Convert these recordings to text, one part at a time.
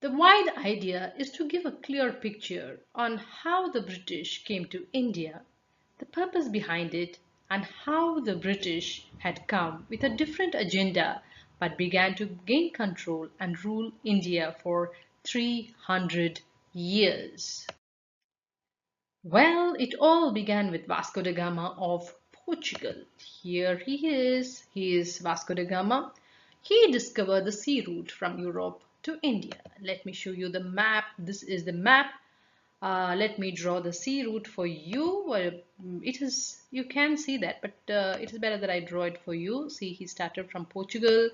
The wide idea is to give a clear picture on how the British came to India, the purpose behind it, and how the British had come with a different agenda but began to gain control and rule India for 300 years. Well, it all began with Vasco da Gama of Portugal. Here he is Vasco da Gama. He discovered the sea route from Europe to India. Let me show you the map. This is the map. Let me draw the sea route for you. Well, it is, you can see that, but it is better that I draw it for you. See, he started from Portugal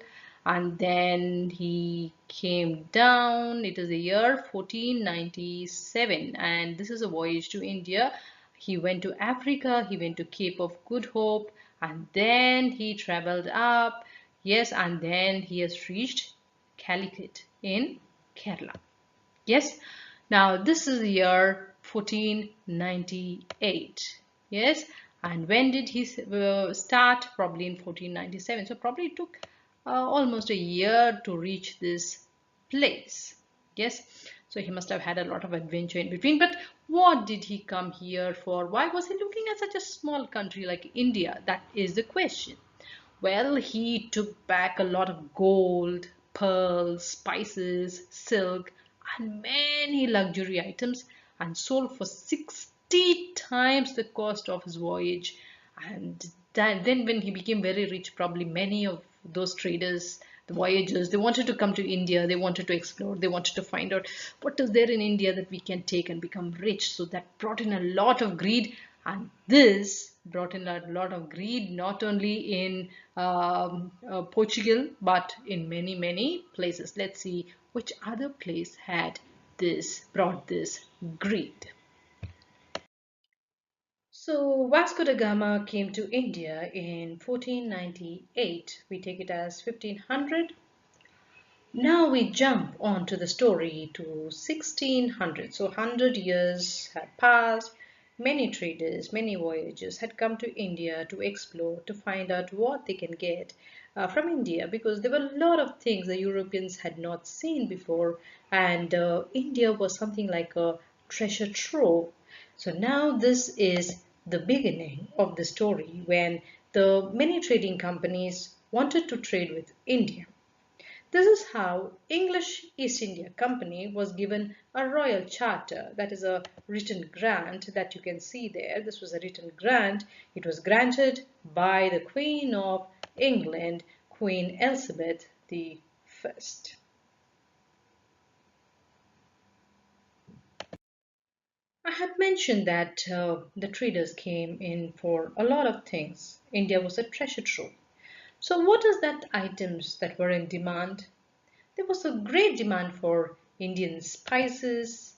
and then he came down. It is the year 1497 and this is a voyage to India. He went to Africa, he went to Cape of Good Hope, and then he traveled up. Yes, and then he has reached Calicut in Kerala. Yes, now this is the year 1498. Yes, and when did he start? Probably in 1497. So probably it took almost a year to reach this place. Yes, so he must have had a lot of adventure in between. But what did he come here for? Why was he looking at such a small country like India? That is the question. Well, he took back a lot of gold, pearls, spices, silk, and many luxury items and sold for 60 times the cost of his voyage. And then when he became very rich, probably many of those traders, the voyagers, they wanted to come to India, they wanted to explore, they wanted to find out what is there in India that we can take and become rich. So that brought in a lot of greed, and this brought in a lot of greed not only in Portugal but in many places. Let's see which other place had this brought this greed. So Vasco da Gama came to India in 1498. We take it as 1500. Now we jump on to the story to 1600. So 100 years had passed. Many traders, many voyagers had come to India to explore, to find out what they can get from India, because there were a lot of things the Europeans had not seen before, and India was something like a treasure trove. So now this is the beginning of the story when the many trading companies wanted to trade with India. This is how English East India Company was given a royal charter, that is a written grant that you can see there. This was a written grant. It was granted by the Queen of England, Queen Elizabeth the First. I had mentioned that the traders came in for a lot of things. India was a treasure trove. So what is that items that were in demand? There was a great demand for Indian spices,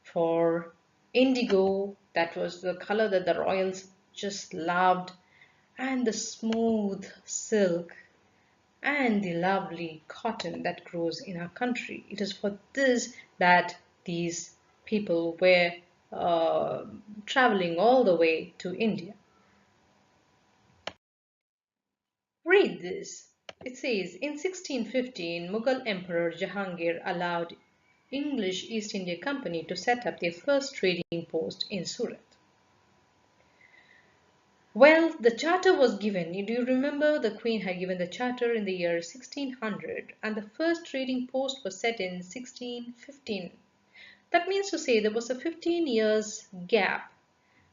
for indigo, that was the color that the royals just loved, and the smooth silk and the lovely cotton that grows in our country. It is for this that these people were uh, traveling all the way to India. Read this. It says, in 1615, Mughal Emperor Jahangir allowed English East India Company to set up their first trading post in Surat. Well, the charter was given. Do you remember the Queen had given the charter in the year 1600 and the first trading post was set in 1615. That means to say there was a 15 years gap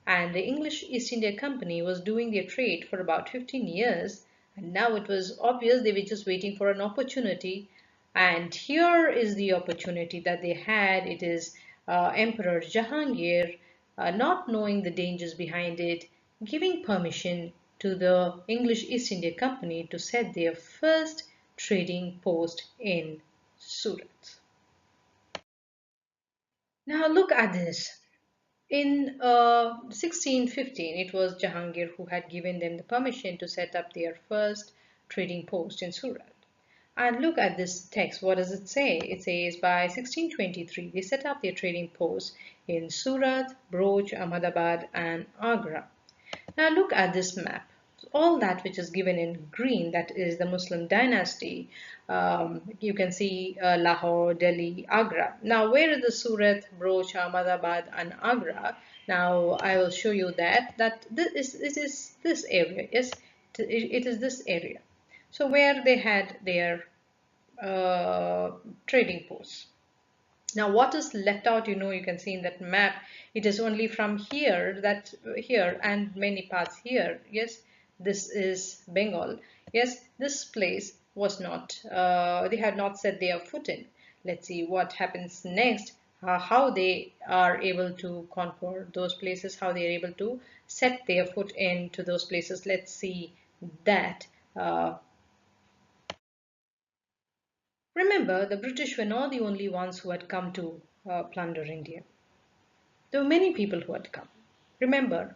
and the English East India Company was doing their trade for about 15 years, and now it was obvious they were just waiting for an opportunity, and here is the opportunity that they had. It is Emperor Jahangir, not knowing the dangers behind it, giving permission to the English East India Company to set their first trading post in Surat. Now look at this. In 1615, it was Jahangir who had given them the permission to set up their first trading post in Surat. And look at this text. What does it say? It says by 1623, they set up their trading posts in Surat, Broj, Ahmedabad, and Agra. Now look at this map. all that which is given in green, that is the Muslim dynasty. You can see Lahore, Delhi, Agra. Now, where is the Surat, Broch, Ahmedabad, and Agra? Now, I will show you that it is this area. Yes, it is this area. So, where they had their trading posts. Now, what is left out, you can see in that map, it is only from here, that here, and many parts here. Yes, this is Bengal. Yes, this place was not, they had not set their foot in. Let's see what happens next, how they are able to conquer those places, how they are able to set their foot into those places. Let's see that. Remember, the British were not the only ones who had come to plunder India. There were many people who had come. Remember,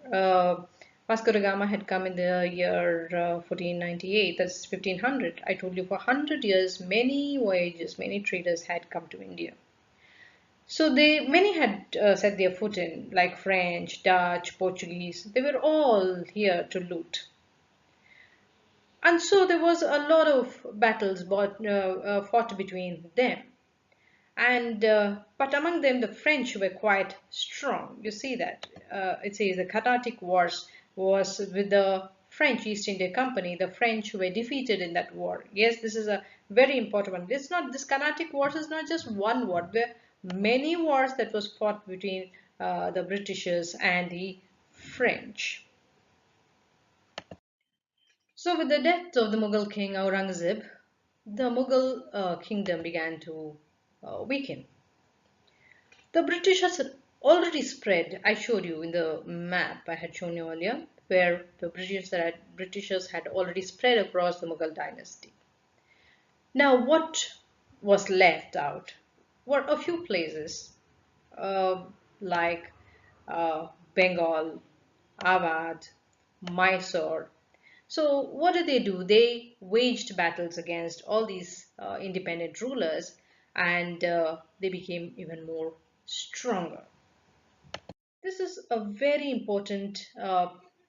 Vasco da Gama had come in the year 1498, that's 1500. I told you for 100 years, many voyages, many traders had come to India. So many had set their foot in, like French, Dutch, Portuguese. They were all here to loot. And so there was a lot of battles fought between them. And but among them, the French were quite strong. You see that it says the Carnatic Wars was with the French East India Company. The French were defeated in that war. Yes, this is a very important one. It's not, this Carnatic Wars is not just one war. There were many wars that was fought between the Britishers and the French. So with the death of the Mughal king Aurangzeb, the Mughal kingdom began to weaken. The British has already spread. I showed you in the map I had shown you earlier, where the Britishers had already spread across the Mughal dynasty. Now, what was left out were a few places uh, like Bengal, Awadh, Mysore. So, what did they do? They waged battles against all these independent rulers, and they became even more stronger. This is a very important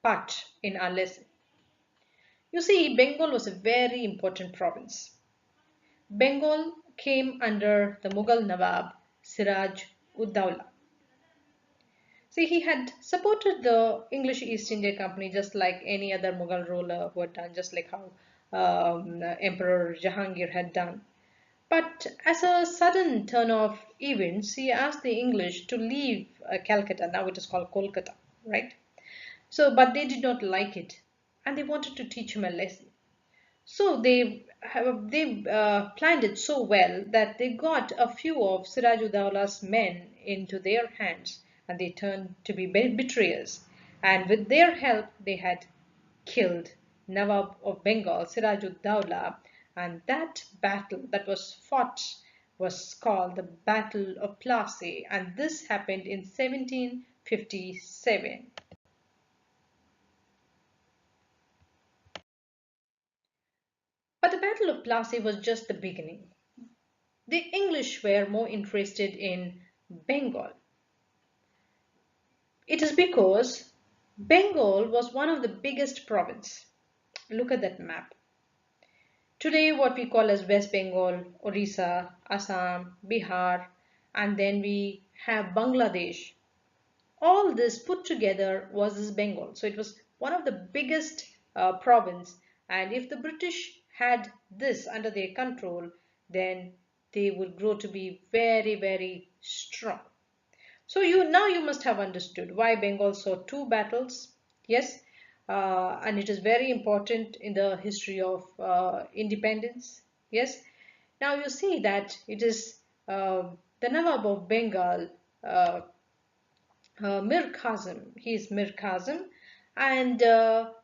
part in our lesson. You see, Bengal was a very important province. Bengal came under the Mughal Nawab Siraj ud Dawla. See, he had supported the English East India Company just like any other Mughal ruler who had done, just like how Emperor Jahangir had done. But as a sudden turn of events, he asked the English to leave Calcutta. Now it is called Kolkata, right? So, but they did not like it, and they wanted to teach him a lesson. So they planned it so well that they got a few of Sirajuddaulla's men into their hands, and they turned to be betrayers. And with their help, they had killed Nawab of Bengal, Sirajuddaulla, and that battle that was fought was called the Battle of Plassey, and this happened in 1757. But the Battle of Plassey was just the beginning. The English were more interested in Bengal. It is because Bengal was one of the biggest province. Look at that map. Today what we call as West Bengal, Orissa, Assam, Bihar, and then we have Bangladesh. All this put together was this Bengal. So it was one of the biggest province, and if the British had this under their control, then they would grow to be very, very strong. So you must have understood why Bengal saw two battles. Yes, and it is very important in the history of independence. Yes. Now you see that it is the Nawab of Bengal, uh, Mir Kazim. He is Mir Kazim, and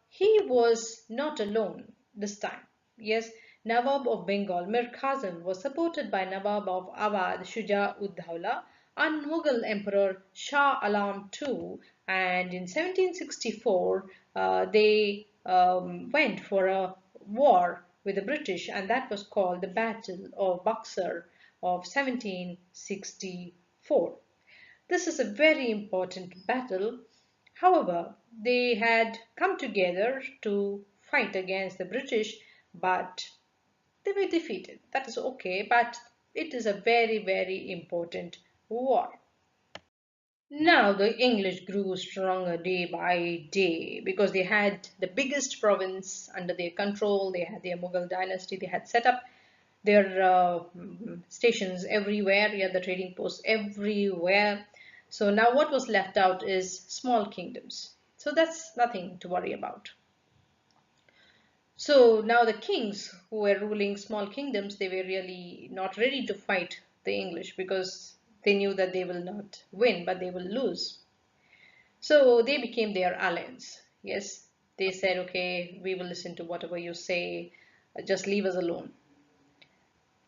he was not alone this time. Yes, Nawab of Bengal, Mir Kazim, was supported by Nawab of Awadh, Shuja ud Dawla, and Mughal Emperor Shah Alam II. And in 1764, they went for a war with the British, and that was called the Battle of Buxar of 1764. This is a very important battle. However, they had come together to fight against the British, but they were defeated. That is okay, but it is a very, very important war. Now the English grew stronger day by day because they had the biggest province under their control. They had their Mughal dynasty. They had set up their stations everywhere. They had the trading posts everywhere. So now what was left out is small kingdoms. So that's nothing to worry about. So now the kings who were ruling small kingdoms, they were really not ready to fight the English because they knew that they will not win, but they will lose. So they became their allies. Yes, they said, okay, we will listen to whatever you say, just leave us alone.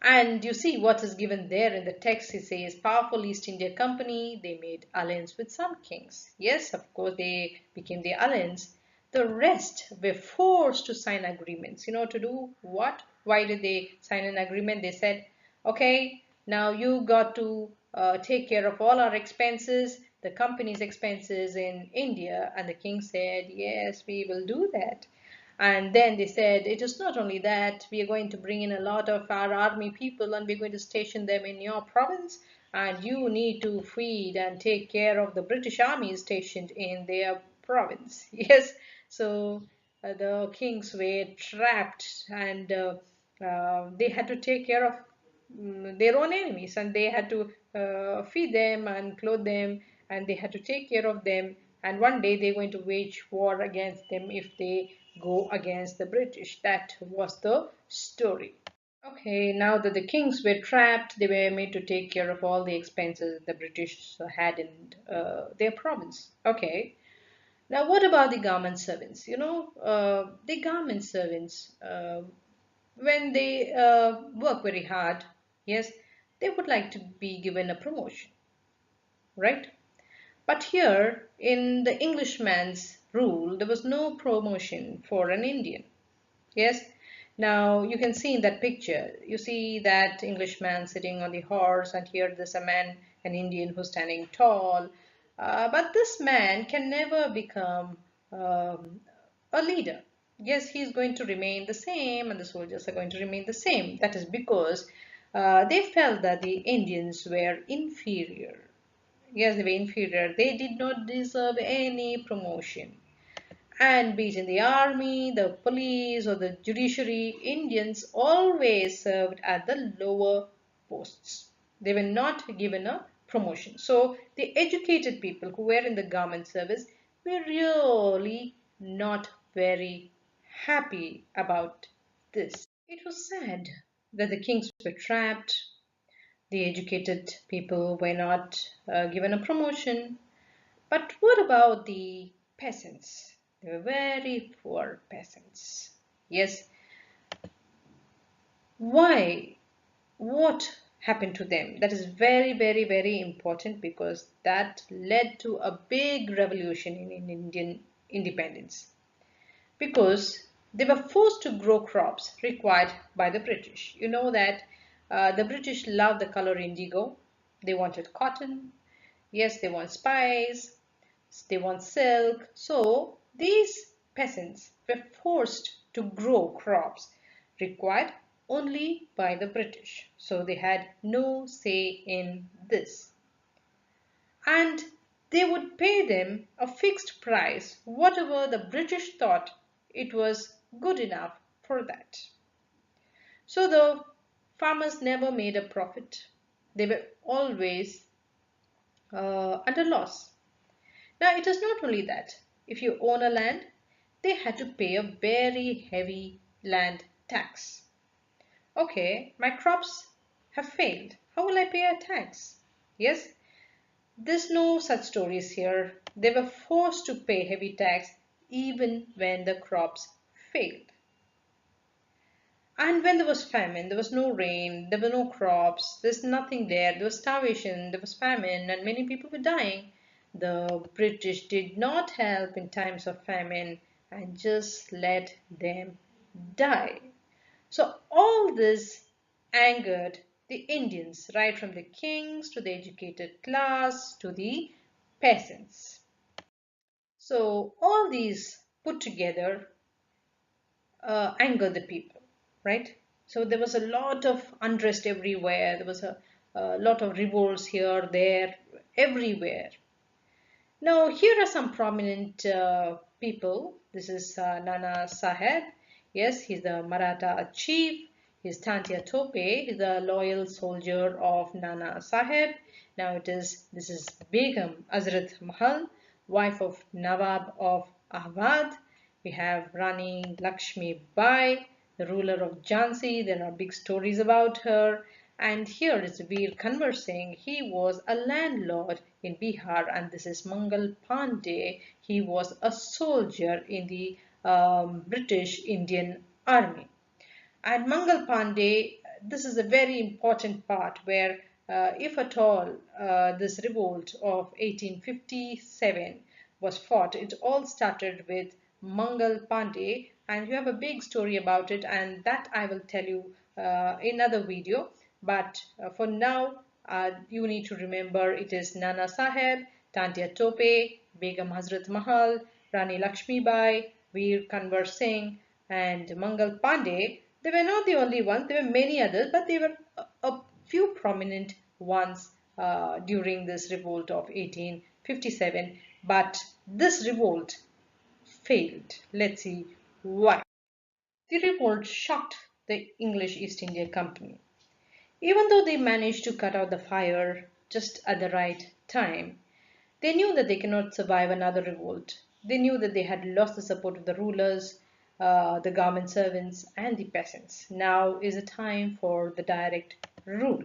And you see what is given there in the text. It says, powerful East India Company, they made alliance with some kings. Yes, of course, they became the alliance. The rest were forced to sign agreements. To do what? Why did they sign an agreement? They said, okay, now you got to take care of all our expenses, the company's expenses in India. And the king said, yes, we will do that. And then they said, it is not only that, we are going to bring in a lot of our army people and we're going to station them in your province. And you need to feed and take care of the British army stationed in their province. Yes, so the kings were trapped and they had to take care of their own enemies and they had to feed them and clothe them and they had to take care of them, and one day they're going to wage war against them if they go against the British. That was the story. Okay, now that the kings were trapped, they were made to take care of all the expenses the British had in their province. Okay, now what about the government servants? The government servants, when they work very hard, yes, they would like to be given a promotion, right? But here in the Englishman's rule, there was no promotion for an Indian. Yes. Now you can see in that picture, you see that Englishman sitting on the horse, and here there's a man, an Indian who's standing tall. But this man can never become a leader. Yes, he's going to remain the same, and the soldiers are going to remain the same. That is because they felt that the Indians were inferior. Yes, they were inferior. They did not deserve any promotion. And be it in the army, the police, or the judiciary, Indians always served at the lower posts. They were not given a promotion. So the educated people who were in the government service were really not very happy about this. It was sad that the kings were trapped, the educated people were not given a promotion, but what about the peasants? They were very poor peasants. Yes. Why? What happened to them? That is very, very, very important because that led to a big revolution in Indian independence. Because they were forced to grow crops required by the British. You know that the British loved the color indigo. They wanted cotton. Yes, they want spice. They want silk. So these peasants were forced to grow crops required only by the British. So they had no say in this. And they would pay them a fixed price, whatever the British thought it was good enough for that. So the farmers never made a profit. They were always under loss. Now, it is not only that. If you own a land, they had to pay a very heavy land tax. Okay, my crops have failed. How will I pay a tax? Yes, there's no such stories here. They were forced to pay heavy tax even when the crops failed. And when there was famine, there was no rain, there were no crops, there's nothing there was starvation, there was famine, and many people were dying. The British did not help in times of famine and just let them die. So all this angered the Indians, right from the kings to the educated class to the peasants. So all these put together anger the people, right? So there was a lot of unrest everywhere. There was a lot of revolts here, there, everywhere. Now, here are some prominent people. This is Nana Sahib. Yes, he's the Maratha chief. He's Tantia Tope. He's a loyal soldier of Nana Sahib. Now this is Begum Azrat Mahal, wife of Nawab of Ahmad. We have Rani Lakshmi Bai, the ruler of Jhansi. There are big stories about her. And here is Veer Kanwar Singh. He was a landlord in Bihar, and this is Mangal Pandey. He was a soldier in the British Indian Army. And Mangal Pandey, this is a very important part where, if at all, this revolt of 1857 was fought, it all started with Mangal Pandey, and you have a big story about it, and that I will tell you in another video. But for now, you need to remember it is Nana Sahib, Tantia Tope, Begum Hazrat Mahal, Rani Lakshmi Bai, Veer Kanwar Singh, and Mangal Pandey. They were not the only ones, there were many others, but they were a few prominent ones during this revolt of 1857. But this revolt failed. Let's see why. The revolt shocked the English East India Company. Even though they managed to cut out the fire just at the right time, they knew that they cannot survive another revolt. They knew that they had lost the support of the rulers, the government servants, and the peasants. Now is a time for the direct rule.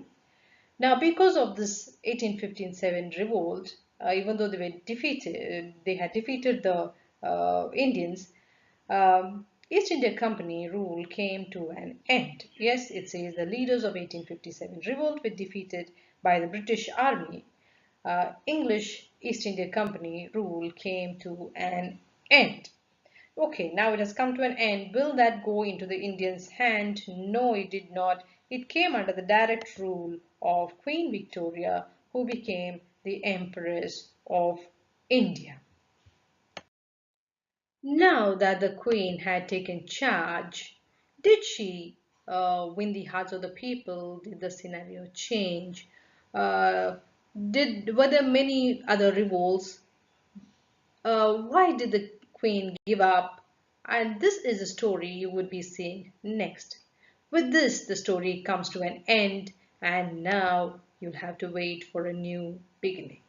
Now, because of this 1857 revolt, even though they had defeated the Indians, East India Company rule came to an end. Yes, it says the leaders of 1857 revolt were defeated by the British Army. English East India Company rule came to an end. Okay, now it has come to an end. Will that go into the Indians' hand? No, it did not. It came under the direct rule of Queen Victoria, who became the Empress of India. Now that the Queen had taken charge, did she win the hearts of the people? Did the scenario change? Uh, were there many other revolts? Why did the queen give up? And this is a story you would be seeing next. With this, the story comes to an end, and now you'll have to wait for a new beginning.